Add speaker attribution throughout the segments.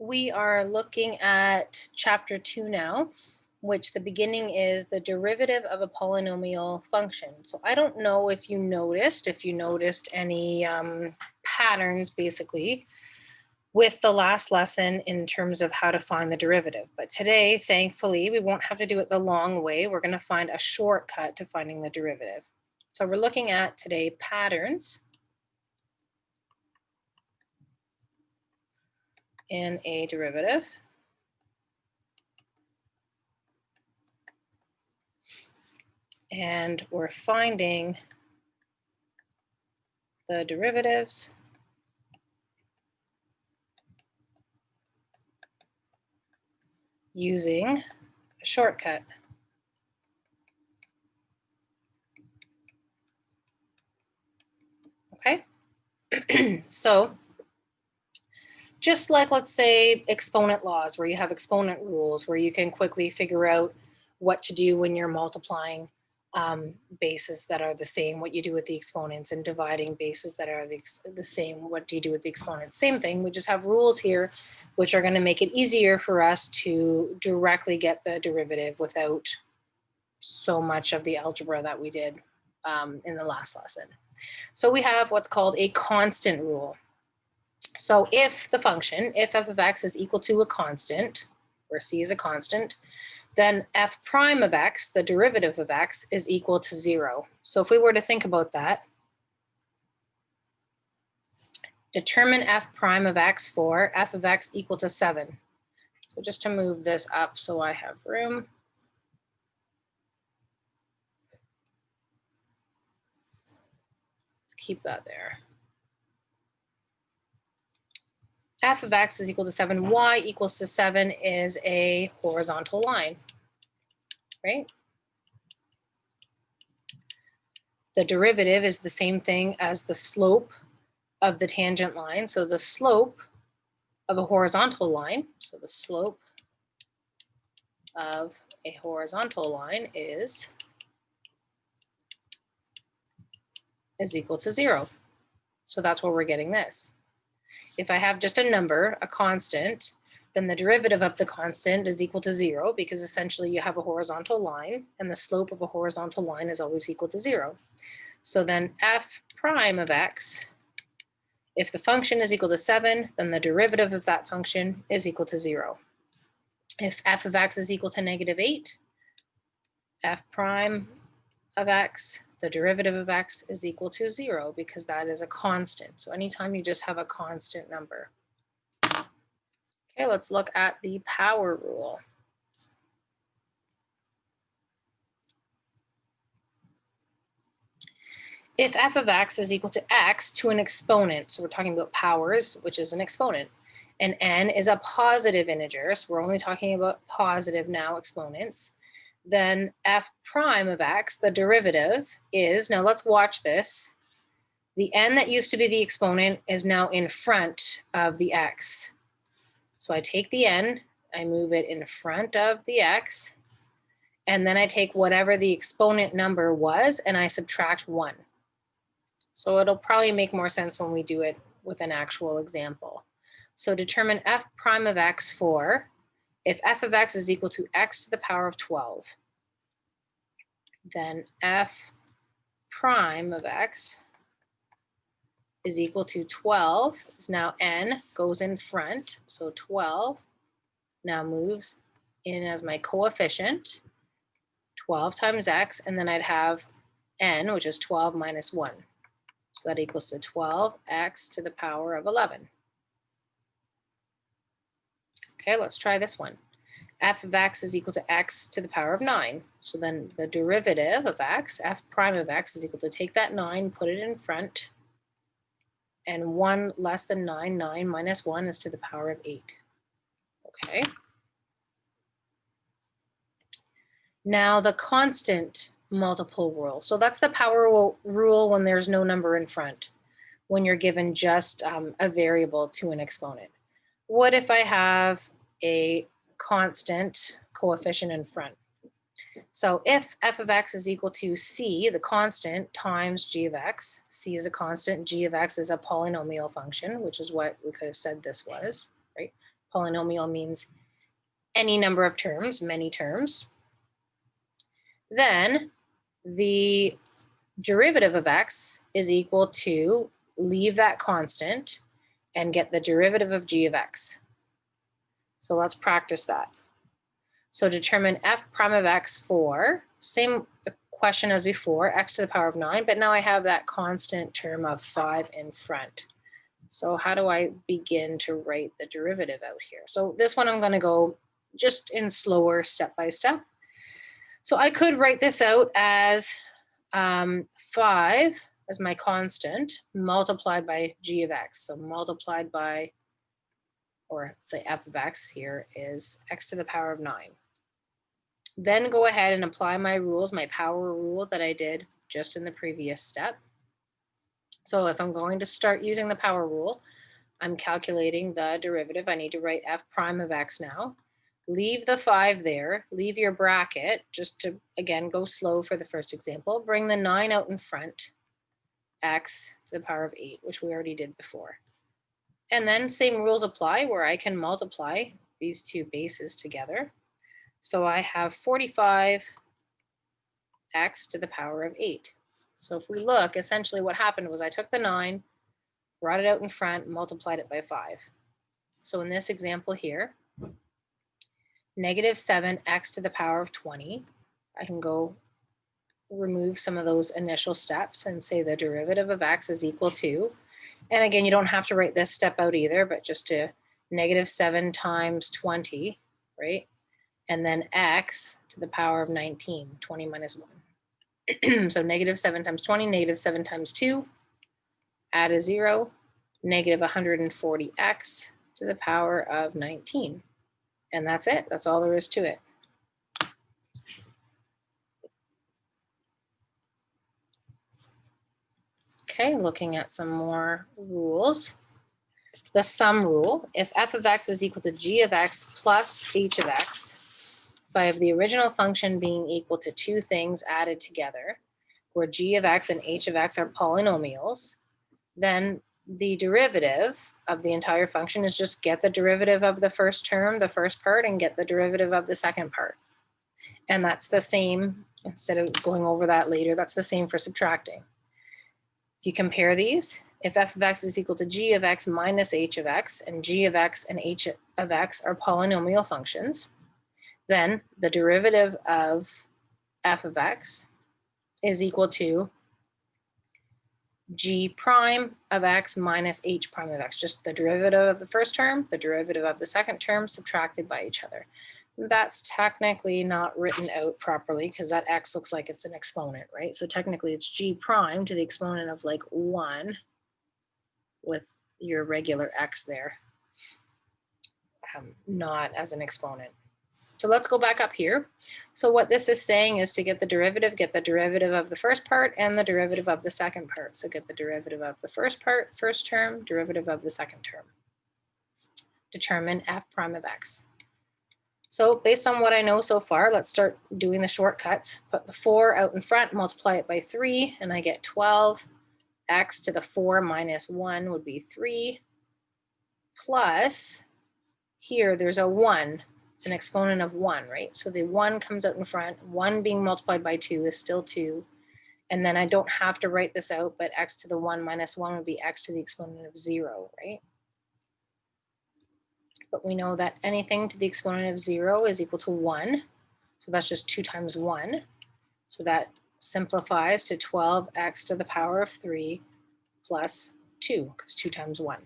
Speaker 1: We are looking at chapter 2 now, which the beginning is the derivative of a polynomial function. So I don't know if you noticed any patterns basically with the last lesson in terms of how to find the derivative. But today, thankfully, we won't have to do it the long way. We're going to find a shortcut to finding the derivative. So we're looking at today patterns in a derivative. And we're finding the derivatives using a shortcut. Okay, so just like, let's say, exponent laws, where you have exponent rules, where you can quickly figure out what to do when you're multiplying bases that are the same, what you do with the exponents, and dividing bases that are the same, what do you do with the exponents? Same thing, we just have rules here which are going to make it easier for us to directly get the derivative without so much of the algebra that we did in the last lesson. So we have what's called a constant rule. So if the function, if f of x is equal to a constant, where c is a constant, then f prime of x, the derivative of x, is equal to 0. So if we were to think about that, determine f prime of x for f of x equal to 7. So just to move this up so I have room. Let's keep that there. F of x is equal to 7, y equals to 7 is a horizontal line, right? The derivative is the same thing as the slope of the tangent line. So the slope of a horizontal line, so the slope of a horizontal line is equal to 0. So that's where we're getting this. If I have just a number, a constant, then the derivative of the constant is equal to 0, because essentially you have a horizontal line and the slope of a horizontal line is always equal to 0. So then f prime of x, if the function is equal to 7, then the derivative of that function is equal to 0. If f of x is equal to -8, f prime of x, the derivative of x is equal to 0, because that is a constant. So anytime you just have a constant number. Okay, let's look at the power rule. If f of x is equal to x to an exponent, so we're talking about powers, which is an exponent, and n is a positive integer, so we're only talking about positive now exponents, then f prime of x, the derivative, is, now let's watch this, the n that used to be the exponent is now in front of the x. So I take the n, I move it in front of the x, and then I take whatever the exponent number was and I subtract 1. So it'll probably make more sense when we do it with an actual example. So determine f prime of x for, if f of x is equal to x to the power of 12, then f prime of x is equal to 12, is now n, goes in front, so 12 now moves in as my coefficient, 12 times x, and then I'd have n, which is 12 minus 1. So that equals to 12x to the power of 11. Okay, let's try this one. F of x is equal to x to the power of 9. So then the derivative of x, f prime of x, is equal to take that 9, put it in front, and 1 less than 9, 9 minus 1 is to the power of 8. Okay. Now the constant multiple rule. So that's the power rule when there's no number in front, when you're given just a variable to an exponent. What if I have a constant coefficient in front? So if f of x is equal to c, the constant, times g of x, c is a constant, g of x is a polynomial function, which is what we could have said this was, right? Polynomial means any number of terms, many terms. Then the derivative of x is equal to, leave that constant and get the derivative of g of x. So let's practice that. So determine f prime of x for, same question as before, x to the power of 9, but now I have that constant term of 5 in front. So how do I begin to write the derivative out here? So this one I'm going to go just in slower step by step. So I could write this out as 5 as my constant multiplied by g of x. So multiplied by, or say f of x here is x to the power of 9. Then go ahead and apply my rules, my power rule that I did just in the previous step. So if I'm going to start using the power rule, I'm calculating the derivative. I need to write f prime of x now. Leave the 5 there, leave your bracket, just to, again, go slow for the first example. Bring the 9 out in front, x to the power of 8, which we already did before. And then same rules apply where I can multiply these two bases together. So I have 45 x to the power of 8. So if we look, essentially what happened was I took the 9, brought it out in front, multiplied it by 5. So in this example here, negative 7x to the power of 20, I can go remove some of those initial steps and say the derivative of x is equal to, and again, you don't have to write this step out either, but just to negative 7 times 20, right? And then x to the power of 19, 20 minus 1. So negative 7 times 20, negative 7 times 2, add a 0, negative 140x to the power of 19. And that's it. That's all there is to it. Okay, looking at some more rules. The sum rule, if f of x is equal to g of x plus h of x, if I have the original function being equal to two things added together, where g of x and h of x are polynomials, then the derivative of the entire function is just get the derivative of the first term, the first part, and get the derivative of the second part. And that's the same, instead of going over that later, that's the same for subtracting. If you compare these, if f of x is equal to g of x minus h of x, and g of x and h of x are polynomial functions, then the derivative of f of x is equal to g prime of x minus h prime of x, just the derivative of the first term, the derivative of the second term subtracted by each other. That's technically not written out properly because that x looks like it's an exponent, right? So technically it's g prime to the exponent of like 1 with your regular x there, not as an exponent. So let's go back up here. So what this is saying is to get the derivative of the first part and the derivative of the second part. So get the derivative of the first part, first term, derivative of the second term. Determine f prime of x. So based on what I know so far, let's start doing the shortcuts. Put the 4 out in front, multiply it by 3, and I get 12. X to the 4 minus 1 would be 3, plus, here there's a 1. It's an exponent of 1, right? So the 1 comes out in front. 1 being multiplied by 2 is still 2. And then I don't have to write this out, but x to the 1 minus 1 would be x to the exponent of 0, right? But we know that anything to the exponent of 0 is equal to 1. So that's just 2 times 1. So that simplifies to 12x to the power of 3 plus 2, because 2 times 1.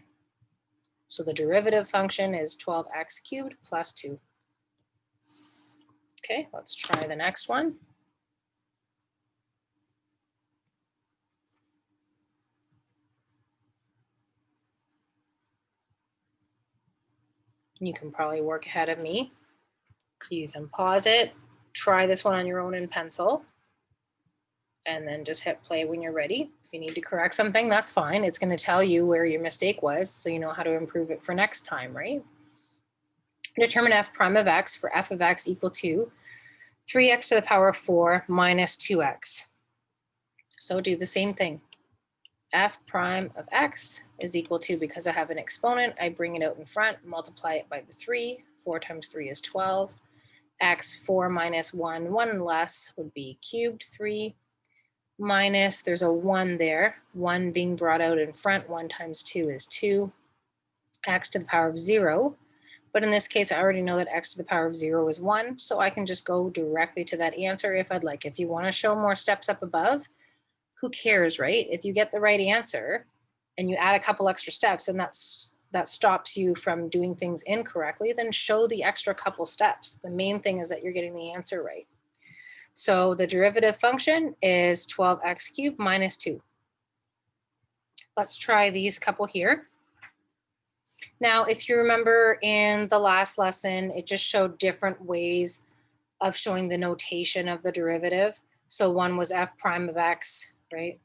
Speaker 1: So the derivative function is 12x cubed plus 2. Okay, let's try the next one. You can probably work ahead of me. So you can pause it, try this one on your own in pencil, and then just hit play when you're ready. If you need to correct something, that's fine. It's going to tell you where your mistake was, so you know how to improve it for next time, right? Determine f prime of x for f of x equal to 3x to the power of 4 minus 2x. So do the same thing. f prime of x is equal to, because I have an exponent, I bring it out in front, multiply it by the 3. 4 times 3 is 12. X 4 minus 1, 1 less would be cubed 3. Minus, there's a 1 there, 1 being brought out in front, 1 times 2 is 2. X to the power of 0. But in this case, I already know that x to the power of 0 is 1, so I can just go directly to that answer if I'd like. If you want to show more steps up above, who cares, right? If you get the right answer and you add a couple extra steps and that stops you from doing things incorrectly, then show the extra couple steps. The main thing is that you're getting the answer right. So the derivative function is 12x cubed minus 2. Let's try these couple here. Now, if you remember in the last lesson, it just showed different ways of showing the notation of the derivative. So one was f prime of x, right?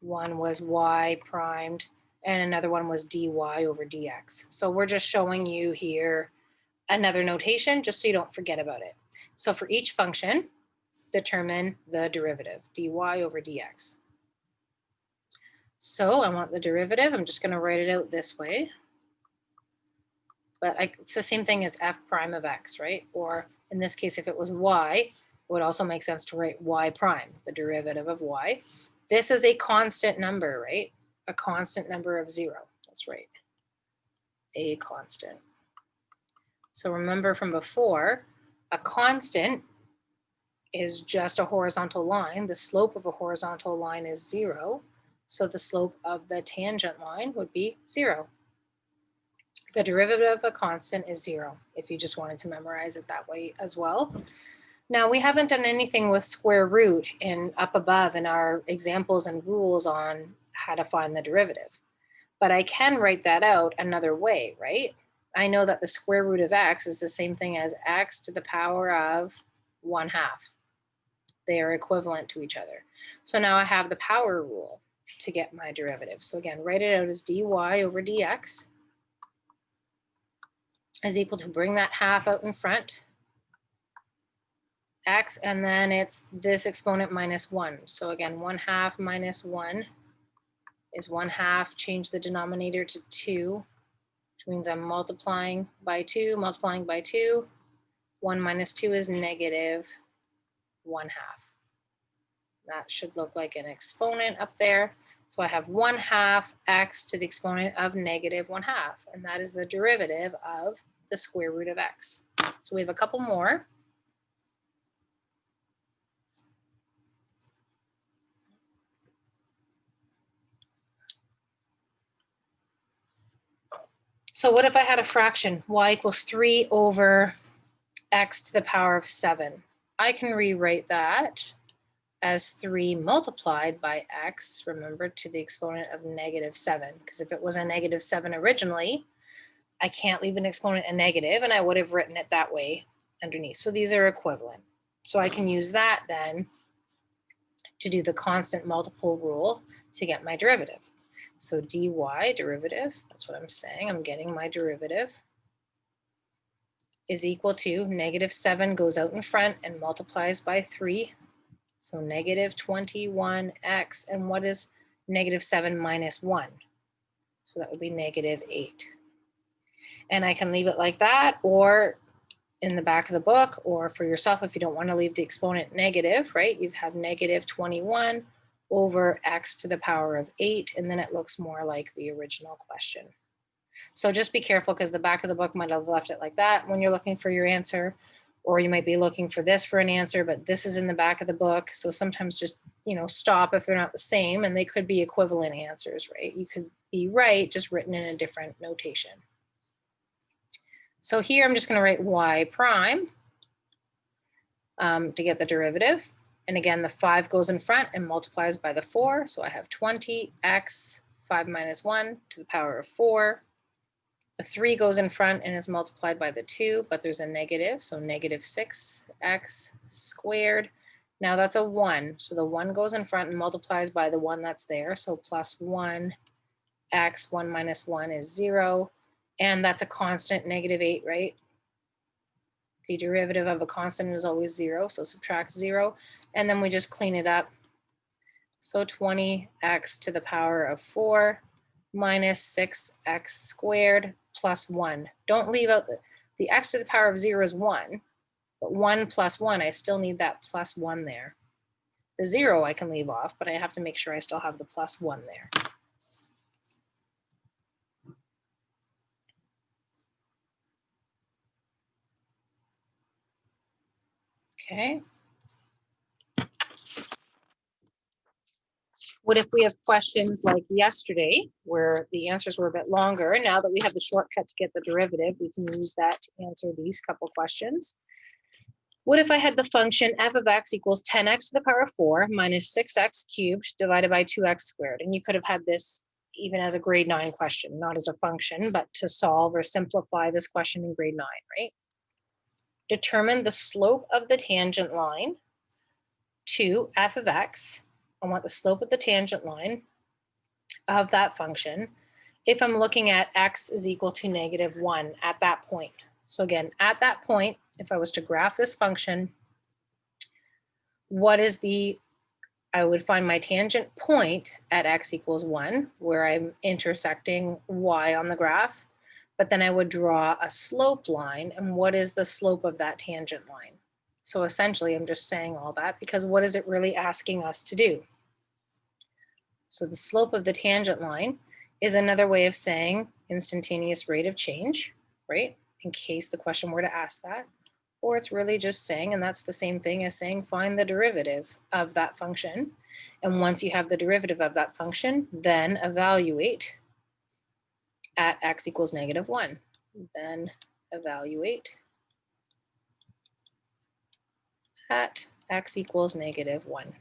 Speaker 1: One was y primed, and another one was dy over dx. So we're just showing you here another notation just so you don't forget about it. So for each function, determine the derivative, dy over dx. So I want the derivative. I'm just going to write it out this way. But it's the same thing as f prime of x, right? Or in this case, if it was y, it would also make sense to write y prime, the derivative of y. This is a constant number, right? A constant number of 0. That's right. A constant. So remember from before, a constant is just a horizontal line. The slope of a horizontal line is 0. So the slope of the tangent line would be 0. The derivative of a constant is 0, if you just wanted to memorize it that way as well. Now, we haven't done anything with square root up above in our examples and rules on how to find the derivative. But I can write that out another way, right? I know that the square root of x is the same thing as x to the power of 1/2. They are equivalent to each other. So now I have the power rule to get my derivative. So again, write it out as dy over dx is equal to, bring that half out in front, x, and then it's this exponent minus 1. So again, 1/2 minus 1 is 1/2. Change the denominator to 2, which means I'm multiplying by 2, multiplying by 2. 1 minus 2 is negative 1/2. That should look like an exponent up there. So I have 1/2 x to the exponent of negative 1/2, and that is the derivative of the square root of x. So we have a couple more. So what if I had a fraction, y equals 3 over x to the power of 7? I can rewrite that as 3 multiplied by x, remember, to the exponent of negative 7. Because if it was a negative 7 originally, I can't leave an exponent a negative, and I would have written it that way underneath. So these are equivalent. So I can use that then to do the constant multiple rule to get my derivative. So dy derivative, that's what I'm saying, I'm getting my derivative, is equal to negative 7 goes out in front and multiplies by 3. So negative 21x, and what is negative 7 minus 1? So that would be negative 8. And I can leave it like that, or in the back of the book, or for yourself if you don't want to leave the exponent negative, right? You have negative 21 over x to the power of 8, and then it looks more like the original question. So just be careful, because the back of the book might have left it like that when you're looking for your answer, or you might be looking for this for an answer, but this is in the back of the book. So sometimes just, stop if they're not the same, and they could be equivalent answers, right? You could be right, just written in a different notation. So here I'm just going to write y prime to get the derivative. And again, the 5 goes in front and multiplies by the 4. So I have 20x, 5 minus 1 to the power of 4. The 3 goes in front and is multiplied by the 2, but there's a negative, so negative 6x squared. Now that's a 1, so the 1 goes in front and multiplies by the 1 that's there, so plus 1x, 1 minus 1 is 0, and that's a constant, negative 8, right? The derivative of a constant is always 0, so subtract 0, and then we just clean it up. So 20x to the power of 4 minus 6x squared plus 1. Don't leave out the x to the power of 0 is 1, but 1 plus 1, I still need that plus 1 there. The 0 I can leave off, but I have to make sure I still have the plus 1 there. Okay. What if we have questions like yesterday where the answers were a bit longer? Now that we have the shortcut to get the derivative, we can use that to answer these couple questions. What if I had the function f of x equals 10x to the power of 4 minus 6x cubed divided by 2x squared? And you could have had this even as a grade 9 question, not as a function, but to solve or simplify this question in grade 9, right? Determine the slope of the tangent line to f of x. I want the slope of the tangent line of that function if I'm looking at x is equal to -1 at that point. So again, at that point, if I was to graph this function, what is I would find my tangent point at x equals 1, where I'm intersecting y on the graph, but then I would draw a slope line, and what is the slope of that tangent line? So essentially, I'm just saying all that because what is it really asking us to do? So the slope of the tangent line is another way of saying instantaneous rate of change, right? In case the question were to ask that. Or it's really just saying, and that's the same thing as saying, find the derivative of that function. And once you have the derivative of that function, then evaluate at x equals -1. Then evaluate at x equals -1.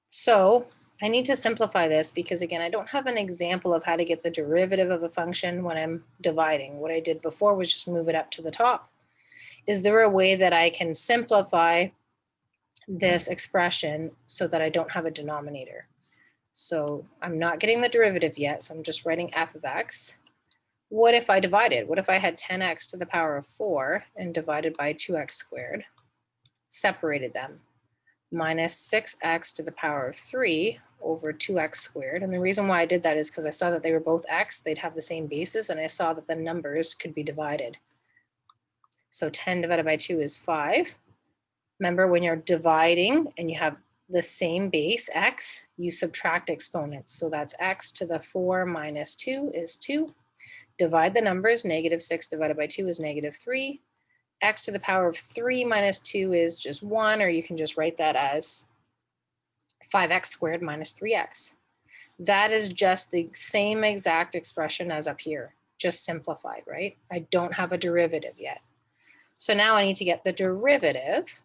Speaker 1: So I need to simplify this because, again, I don't have an example of how to get the derivative of a function when I'm dividing. What I did before was just move it up to the top. Is there a way that I can simplify this expression so that I don't have a denominator? So I'm not getting the derivative yet, so I'm just writing f of x. What if I divided? What if I had 10x to the power of 4 and divided by 2x squared, separated them? Minus 6x to the power of 3 over 2x squared. And the reason why I did that is because I saw that they were both x, they'd have the same basis, and I saw that the numbers could be divided. So 10 divided by 2 is 5. Remember, when you're dividing and you have the same base, x, you subtract exponents. So that's x to the 4 minus 2 is 2. Divide the numbers, -6 divided by 2 is -3. X to the power of 3 minus 2 is just 1, or you can just write that as 5x squared minus 3x. That is just the same exact expression as up here, just simplified, right? I don't have a derivative yet. So now I need to get the derivative,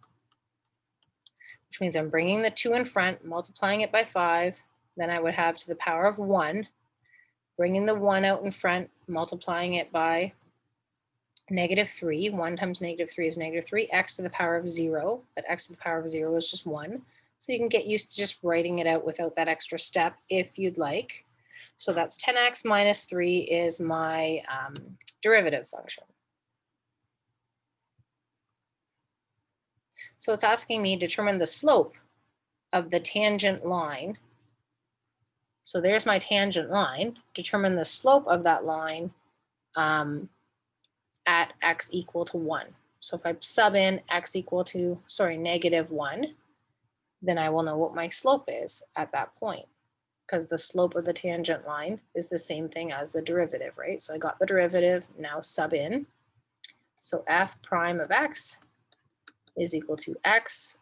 Speaker 1: which means I'm bringing the 2 in front, multiplying it by 5. Then I would have to the power of 1, bringing the 1 out in front, multiplying it by -3. 1 times -3 is -3. X to the power of 0, but x to the power of 0 is just 1. So you can get used to just writing it out without that extra step if you'd like. So that's 10x minus 3 is my derivative function. So it's asking me determine the slope of the tangent line. So there's my tangent line. Determine the slope of that line at x equal to 1. So if I sub in x equal to, -1, then I will know what my slope is at that point, because the slope of the tangent line is the same thing as the derivative, right? So I got the derivative, now sub in. So f prime of x is equal to f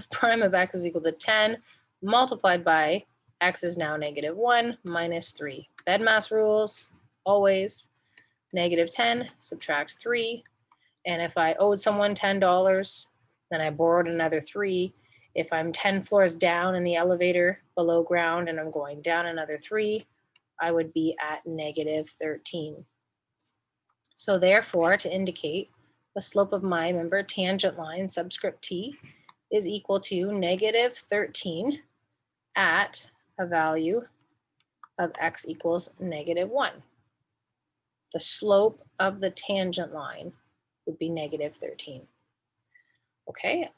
Speaker 1: prime of x is equal to 10 multiplied by x is now -1 minus 3. Bedmass rules, always. -10, subtract 3. And if I owed someone $10, then I borrowed another 3. If I'm 10 floors down in the elevator below ground and I'm going down another 3, I would be at -13. So therefore, to indicate the slope of my, remember, tangent line, subscript t, is equal to -13 at a value of x equals -1. The slope of the tangent line would be -13. Okay,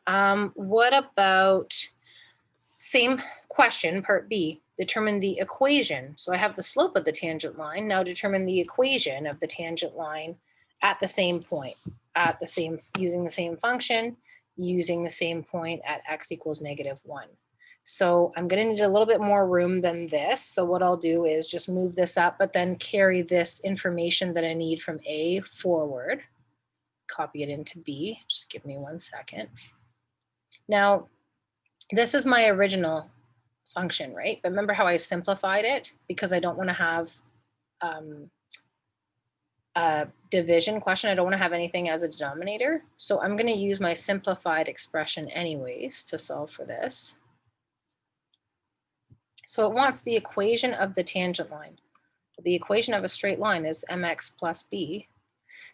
Speaker 1: what about Same question, part B, determine the equation. So I have the slope of the tangent line. Now determine the equation of the tangent line at the same point, using the same function, using the same point at x equals -1. So I'm going to need a little bit more room than this. So what I'll do is just move this up, but then carry this information that I need from A forward, copy it into B. Just give me 1 second. Now, this is my original function, right? But remember how I simplified it because I don't want to have a division question. I don't want to have anything as a denominator. So I'm going to use my simplified expression anyways to solve for this. So it wants the equation of the tangent line. The equation of a straight line is mx plus b.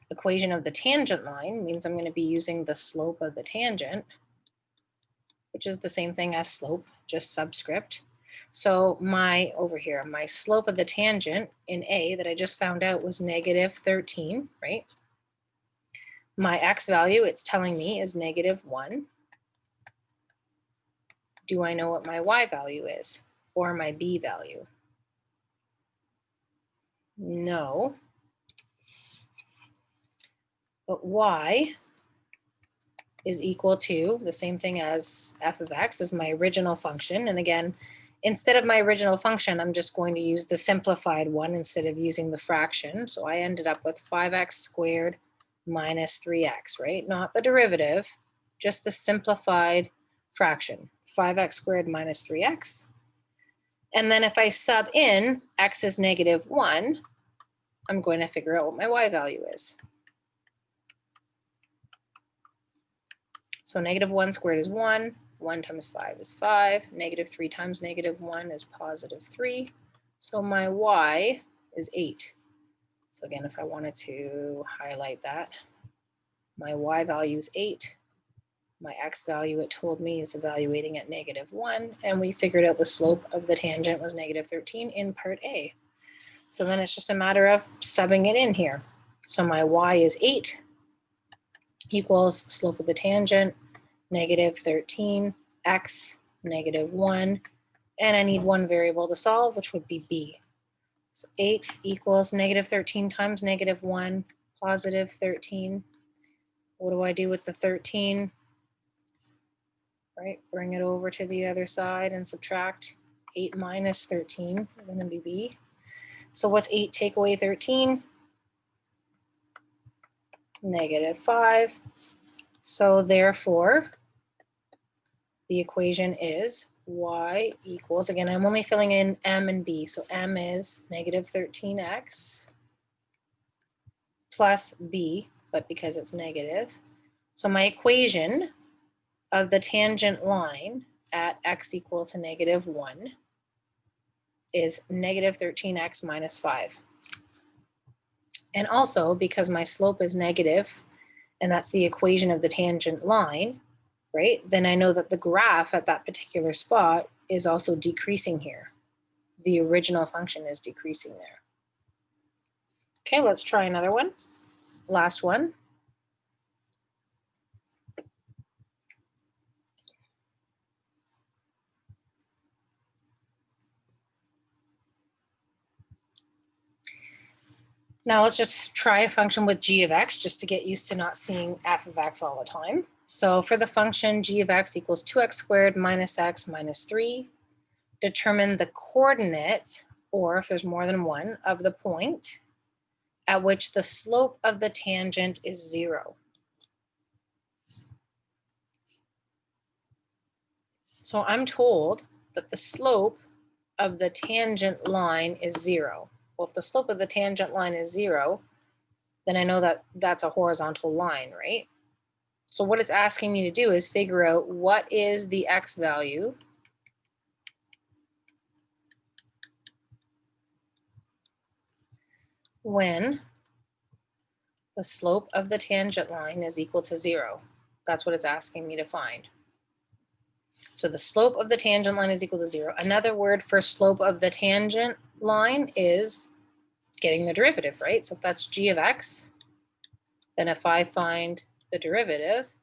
Speaker 1: Equation of the tangent line means I'm going to be using the slope of the tangent, which is the same thing as slope, just subscript. So my slope of the tangent in A that I just found out was -13, right? My x value, it's telling me, is -1. Do I know what my y value is or my b value? No. But y is equal to the same thing as f of x is my original function. And again, instead of my original function, I'm just going to use the simplified one instead of using the fraction. So I ended up with 5x squared minus 3x, right? Not the derivative, just the simplified fraction, 5x squared minus 3x. And then if I sub in x is -1, I'm going to figure out what my y value is. So -1 squared is 1. 1 times 5 is 5. -3 times -1 is +3. So my y is 8. So again, if I wanted to highlight that, my y value is 8. My x value, it told me, is evaluating at -1. And we figured out the slope of the tangent was -13 in part A. So then it's just a matter of subbing it in here. So my y is 8 equals slope of the tangent, -13, x, -1, and I need one variable to solve, which would be b. So 8 equals -13 times -1, +13. What do I do with the 13? Right, bring it over to the other side and subtract. 8 minus 13 is going to be b. So what's 8 take away 13? -5. So therefore, the equation is y equals, again, I'm only filling in m and b. So m is -13x plus b, but because it's negative. So my equation of the tangent line at x equal to -1 is -13x minus 5. And also, because my slope is negative, and that's the equation of the tangent line, right? Then I know that the graph at that particular spot is also decreasing here. The original function is decreasing there. Okay, let's try another one. Last one. Now let's just try a function with g of x just to get used to not seeing f of x all the time. So for the function g of x equals 2x squared minus x minus 3, determine the coordinate, or if there's more than one, of the point at which the slope of the tangent is 0. So I'm told that the slope of the tangent line is 0. Well, if the slope of the tangent line is 0, then I know that that's a horizontal line, right? So what it's asking me to do is figure out what is the x value when the slope of the tangent line is equal to 0. That's what it's asking me to find. So the slope of the tangent line is equal to 0. Another word for slope of the tangent line is getting the derivative, right? So if that's g of x, then if I find the derivative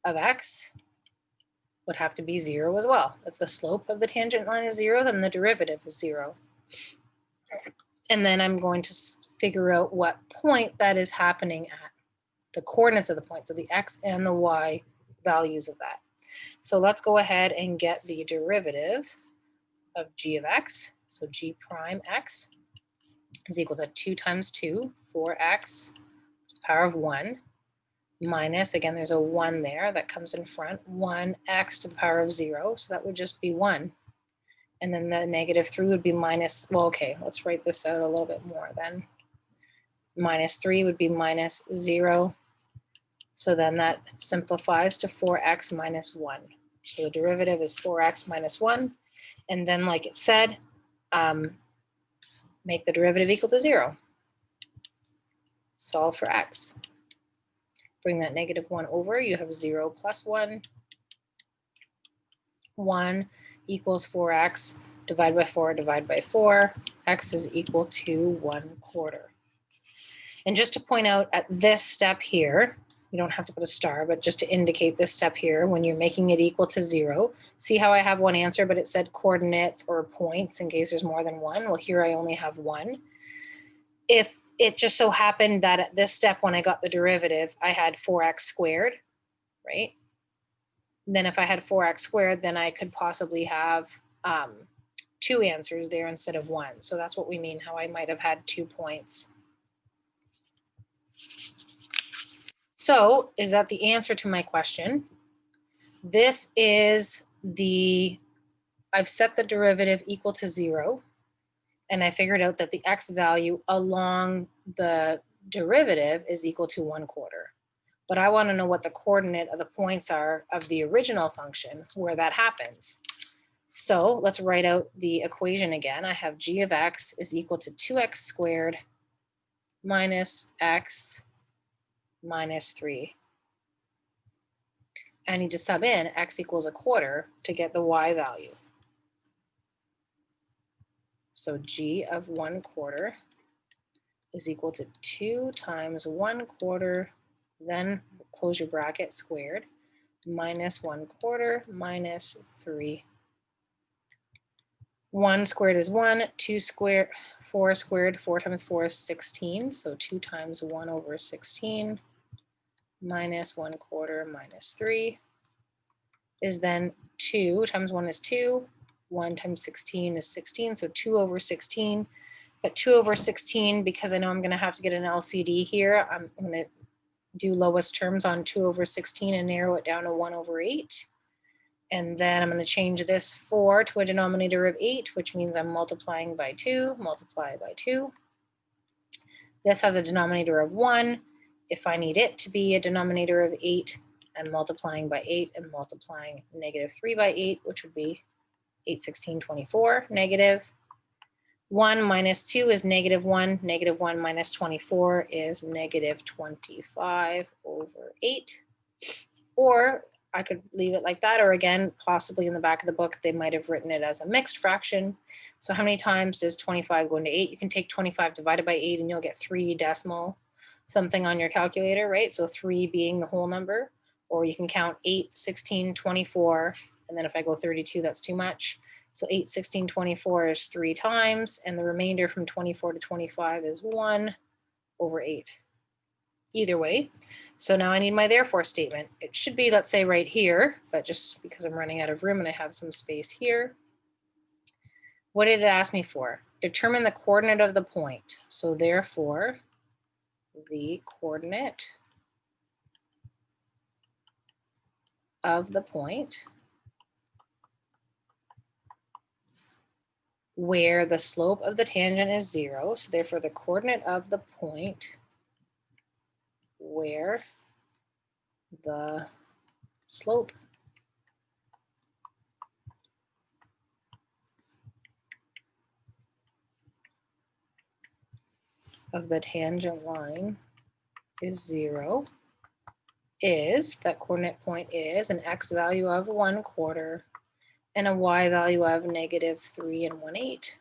Speaker 1: of x, would have to be 0 as well. If the slope of the tangent line is 0, then the derivative is 0. And then I'm going to figure out what point that is happening at, the coordinates of the point, so the x and the y values of that. So let's go ahead and get the derivative of g of x. So g prime x is equal to 2 times 2, 4x to the power of 1, minus, again, there's a 1 there that comes in front, 1x to the power of 0, so that would just be 1. And then the negative 3 would be minus, well, okay, let's write this out a little bit more then. Minus 3 would be minus 0. So then that simplifies to 4x minus 1. So the derivative is 4x minus 1. And then, like it said, make the derivative equal to 0. Solve for x. Bring that negative 1 over. You have 0 plus 1. 1 equals 4x. Divide by 4, divide by 4. X is equal to 1/4. And just to point out at this step here, you don't have to put a star, but just to indicate this step here, when you're making it equal to 0, see how I have one answer, but it said coordinates or points in case there's more than one? Well, here I only have one. If it just so happened that at this step, when I got the derivative, I had 4x squared, right? Then if I had 4x squared, then I could possibly have 2 answers there instead of 1. So that's what we mean, how I might have had 2 points. So is that the answer to my question? This is I've set the derivative equal to 0, and I figured out that the x value along the derivative is equal to 1/4. But I want to know what the coordinate of the points are of the original function where that happens. So let's write out the equation again. I have g of x is equal to 2x squared minus x minus 3. I need to sub in x equals 1/4 to get the y value. So g of 1/4 is equal to 2 times 1/4, then close your bracket, squared, minus 1/4 minus 3. 1 squared is 1, 2 squared, 4 squared, 4 times 4 is 16, so 2 times 1 over 16 minus 1/4 minus 3 is then 2 times 1 is 2, 1 times 16 is 16, so 2 over 16. But 2 over 16, because I know I'm going to have to get an LCD here, I'm going to do lowest terms on 2 over 16 and narrow it down to 1 over 8. And then I'm going to change this 4 to a denominator of 8, which means I'm multiplying by 2, multiply by 2. This has a denominator of 1. If I need it to be a denominator of 8, I'm multiplying by 8 and multiplying negative 3 by 8, which would be 8, 16, 24, negative. 1 minus 2 is negative 1. Negative 1 minus 24 is negative 25 over 8. Or I could leave it like that, or again, possibly in the back of the book, they might have written it as a mixed fraction. So how many times does 25 go into 8? You can take 25 divided by 8 and you'll get 3 decimal something on your calculator, right? So 3 being the whole number. Or you can count 8, 16, 24, and then if I go 32, that's too much. So 8, 16, 24 is 3 times, and the remainder from 24 to 25 is 1 over 8. Either way. So now I need my therefore statement. It should be, let's say, right here, but just because I'm running out of room and I have some space here. What did it ask me for? Determine the coordinate of the point. So therefore, the coordinate of the point where the slope of the tangent is 0. So therefore, the coordinate of the point where the slope of the tangent line is 0 is, that coordinate point is an x value of 1/4 and a y value of negative 3 1/8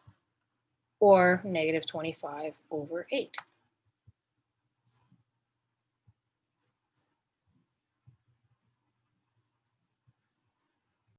Speaker 1: or negative 25 over 8.